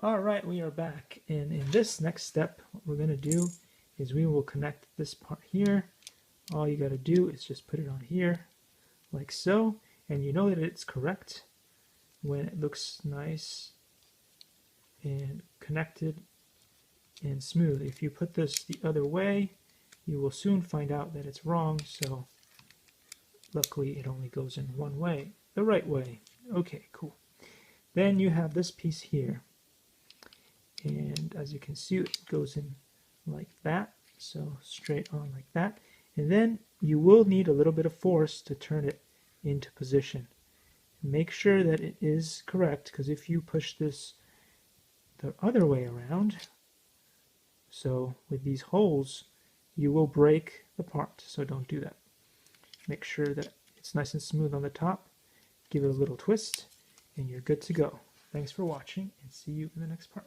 All right, we are back, and in this next step, what we're going to do is we will connect this part here. All you got to do is just put it on here, like so, and you know that it's correct when it looks nice and connected and smooth. If you put this the other way, you will soon find out that it's wrong, so luckily it only goes in one way, the right way. Okay, cool. Then you have this piece here. And as you can see, it goes in like that, so straight on like that. And then you will need a little bit of force to turn it into position. Make sure that it is correct, because if you push this the other way around, so with these holes, you will break the part, so don't do that. Make sure that it's nice and smooth on the top, give it a little twist, and you're good to go. Thanks for watching, and see you in the next part.